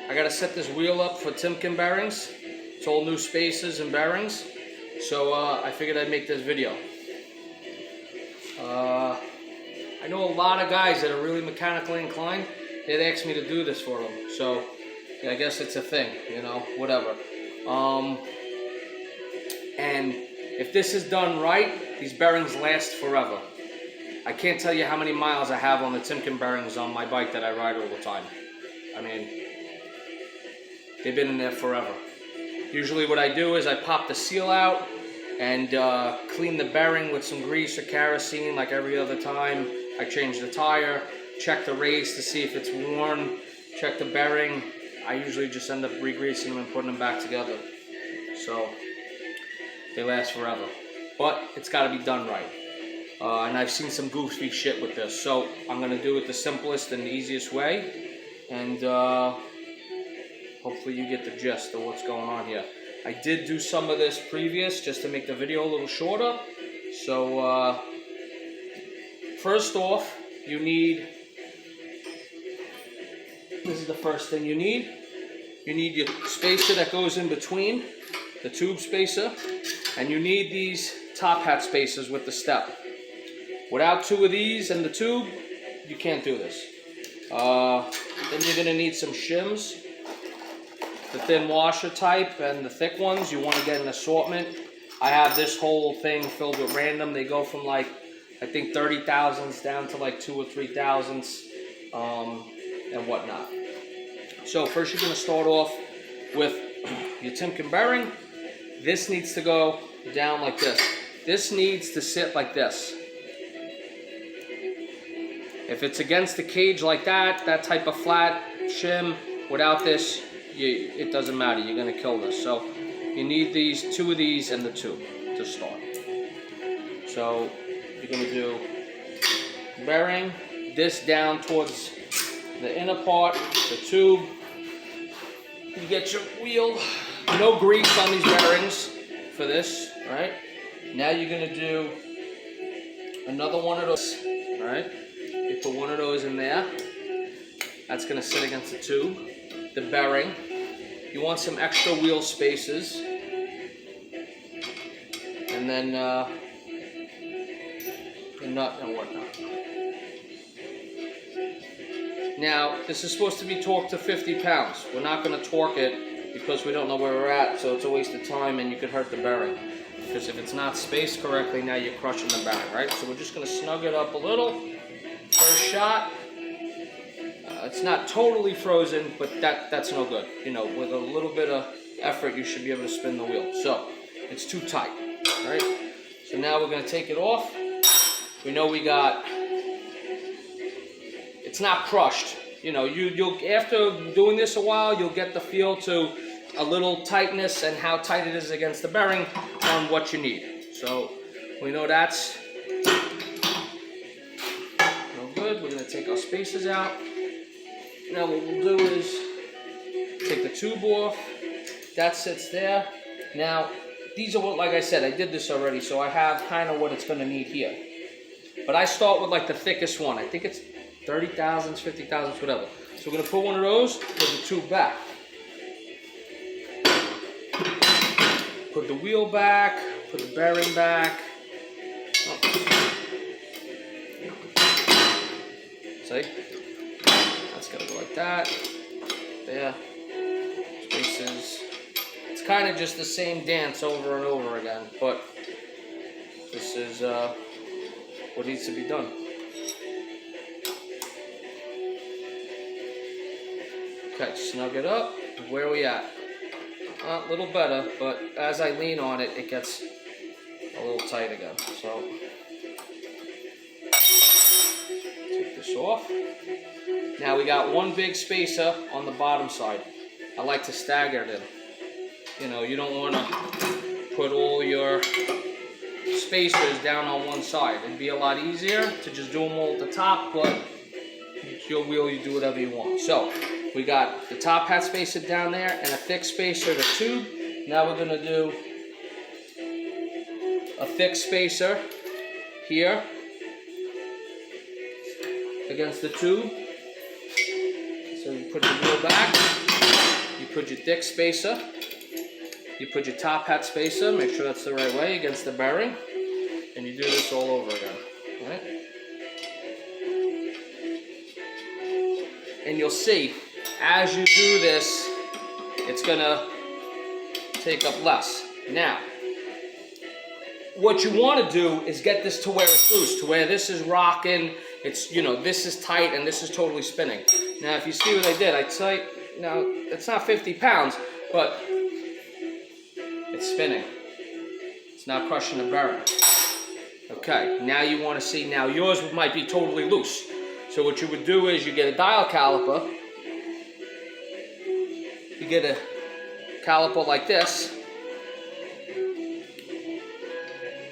I gotta set this wheel up for Timken bearings. It's all new spacers and bearings. So I figured I'd make this video. I know a lot of guys that are really mechanically inclined. They'd ask me to do this for them. So yeah, I guess it's a thing, you know, whatever. And if this is done right, these bearings last forever. I can't tell you how many miles I have on the Timken bearings on my bike that I ride all the time. I mean, they've been in there forever. Usually what I do is I pop the seal out and clean the bearing with some grease or kerosene like every other time. I change the tire, check the race to see if it's worn, check the bearing. I usually just end up re-greasing them and putting them back together. So they last forever. But it's got to be done right. And I've seen some goofy shit with this. So I'm going to do it the simplest and the easiest way. And hopefully you get the gist of what's going on here. I did do some of this previous just to make the video a little shorter. So first off, you need, this is the first thing you need. You need your spacer that goes in between, the tube spacer, and you need these top hat spacers with the step. Without two of these and the tube, you can't do this. Then you're gonna need some shims, the thin washer type and the thick ones. You want to get an assortment. I have this whole thing filled with random. They go from like, I think 30 thousandths down to like 2 or 3 thousandths and whatnot. So first you're going to start off with your Timken bearing. This needs to go down like this. This needs to sit like this. If it's against the cage like that, that type of flat shim, without this, it doesn't matter. You're going to kill this. So you need these, 2 of these and the tube to start. So you're going to do bearing, this down towards the inner part, the tube. You get your wheel, no grease on these bearings for this, right? Now you're going to do another one of those, right? You put one of those in there. That's going to sit against the tube. The bearing. You want some extra wheel spaces. And then the nut and whatnot. Now, this is supposed to be torqued to 50 pounds. We're not going to torque it because we don't know where we're at, so it's a waste of time and you could hurt the bearing. Because if it's not spaced correctly, now you're crushing the bearing, right? So we're just going to snug it up a little. First shot. It's not totally frozen, but that's no good. You know, with a little bit of effort, you should be able to spin the wheel. So, it's too tight, right? So now we're going to take it off. We know we got, it's not crushed. You know, you'll after doing this a while, you'll get the feel to a little tightness and how tight it is against the bearing on what you need. So, we know that's no good. We're going to take our spacers out. Now what we'll do is take the tube off. That sits there. Now, these are what, like I said, I did this already, so I have kind of what it's going to need here. But I start with like the thickest one. I think it's 30 thousandths, 50 thousandths, whatever. So we're going to put one of those, put the tube back. Put the wheel back, put the bearing back. See? That's going to go like that. There. Spaces. It's kind of just the same dance over and over again, but this is what needs to be done. Okay, snug it up. Where are we at? A little better, but as I lean on it, it gets a little tight again. So, take this off. Now we got one big spacer on the bottom side. I like to stagger it in. You know, you don't want to put all your spacers down on one side. It'd be a lot easier to just do them all at the top, but it's your wheel, you do whatever you want. So, we got the top hat spacer down there and a thick spacer, the tube. Now we're going to do a thick spacer here against the tube. So you put the wheel back. put your thick spacer, you put your top hat spacer, make sure that's the right way against the bearing, and you do this all over again, right? And you'll see, as you do this, it's gonna take up less. Now, what you wanna do is get this to where it's loose, to where this is rocking, it's, you know, this is tight and this is totally spinning. Now, if you see what I did, now, it's not 50 pounds, but it's spinning. It's not crushing the bearing. Okay, now you want to see, now yours might be totally loose. So what you would do is you get a dial caliper. You get a caliper like this.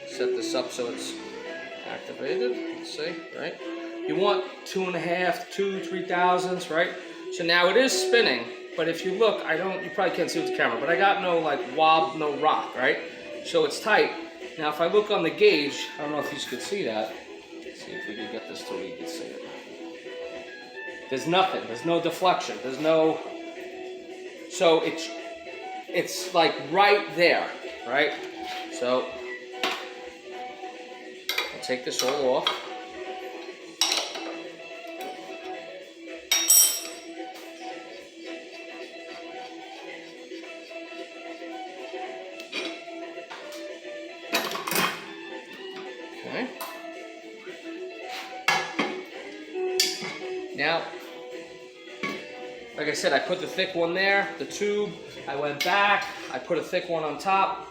Set this up so it's activated. Let's see, right? You want 2.5, 2, 3 thousandths, right? So now it is spinning, but if you look, you probably can't see with the camera, but I got no like wob, no rock, right? So it's tight. Now if I look on the gauge, I don't know if you could see that. Let's see if we can get this to where you can see it. There's nothing, there's no deflection, there's no, so it's like right there, right? So I'll take this all off. Okay. Now, like I said, I put the thick one there, the tube, I went back, I put a thick one on top.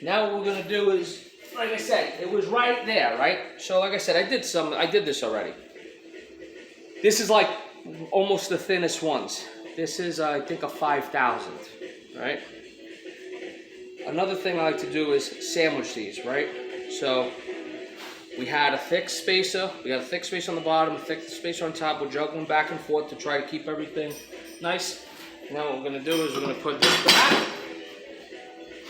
Now what we're gonna do is, like I said, it was right there, right? So like I said, I did this already. This is like almost the thinnest ones. This is, I think, a 5,000th, right? Another thing I like to do is sandwich these, right? So we had a thick spacer, we got a thick spacer on the bottom, a thick spacer on top. We're juggling back and forth to try to keep everything nice. Now what we're gonna do is we're gonna put this back.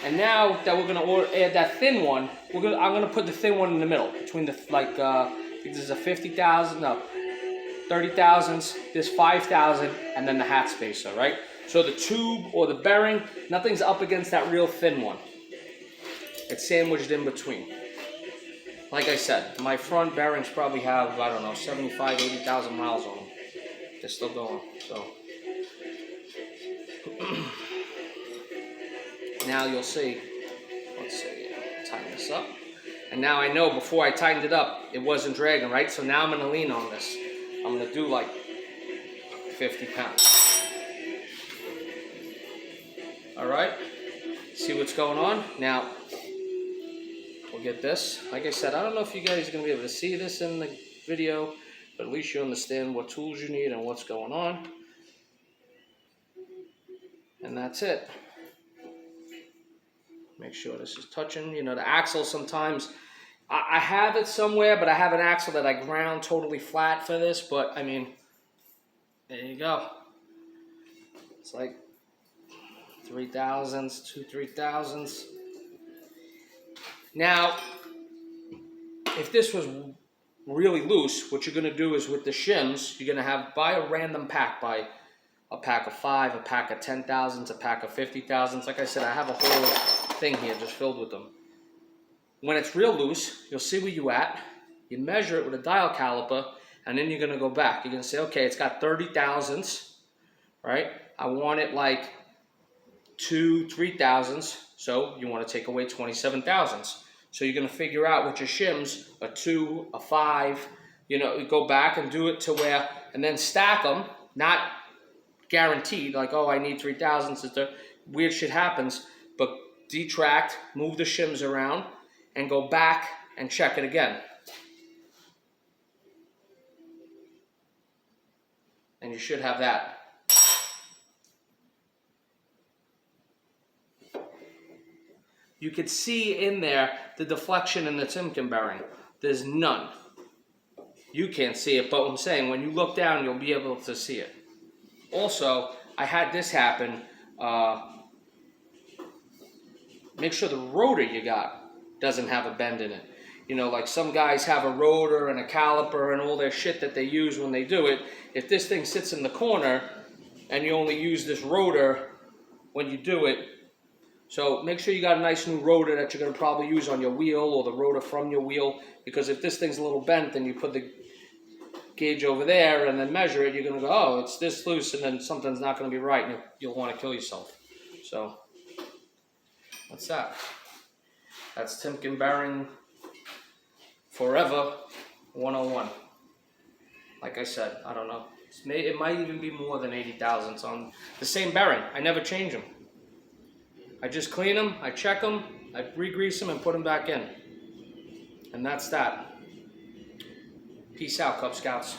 And now that we're gonna add that thin one, I'm gonna put the thin one in the middle between the, like, I think this is a 50,000, no, 30 thousandths, this 5,000, and then the hat spacer, right? So the tube or the bearing, nothing's up against that real thin one. It's sandwiched in between. Like I said, my front bearings probably have, I don't know, 75, 80,000 miles on them. They're still going, so. Now you'll see, let's see, tighten this up. And now I know before I tightened it up, it wasn't dragging, right? So now I'm gonna lean on this. I'm gonna do like 50 pounds. All right, see what's going on? Now, we'll get this. Like I said, I don't know if you guys are gonna be able to see this in the video, but at least you understand what tools you need and what's going on. And that's it. Make sure this is touching. You know, the axle sometimes, I have it somewhere, but I have an axle that I ground totally flat for this, but I mean, there you go. It's like 3 thousandths, 2, 3 thousandths. Now, if this was really loose, what you're gonna do is with the shims, you're gonna buy a random pack, buy a pack of 5, a pack of 10 thousandths, a pack of 50 thousandths. Like I said, I have a whole thing here just filled with them. When it's real loose, you'll see where you at. You measure it with a dial caliper, and then you're gonna go back. You're gonna say, okay, it's got 30 thousandths, right? I want it like 2, 3 thousandths, so you want to take away 27 thousandths. So you're gonna figure out with your shims, a 2, a 5, you know, you go back and do it to where, and then stack them, not guaranteed, like, oh, I need 3 thousandths, weird shit happens, but detract, move the shims around, and go back and check it again. And you should have that. You could see in there the deflection in the timken bearing. There's none. You can't see it, but I'm saying when you look down, you'll be able to see it. Also, I had this happen. Make sure the rotor you got doesn't have a bend in it. You know, like some guys have a rotor and a caliper and all their shit that they use when they do it. If this thing sits in the corner, and you only use this rotor when you do it. So make sure you got a nice new rotor that you're going to probably use on your wheel, or the rotor from your wheel, because if this thing's a little bent and you put the gauge over there and then measure it, you're going to go, oh, it's this loose, and then something's not going to be right, and you'll want to kill yourself. So that's that. That's Timken bearing forever 101. Like I said, I don't know. It might even be more than 80,000. It's on the same bearing. I never change them. I just clean them, I check them, I re-grease them and put them back in. And that's that. Peace out, Cub Scouts.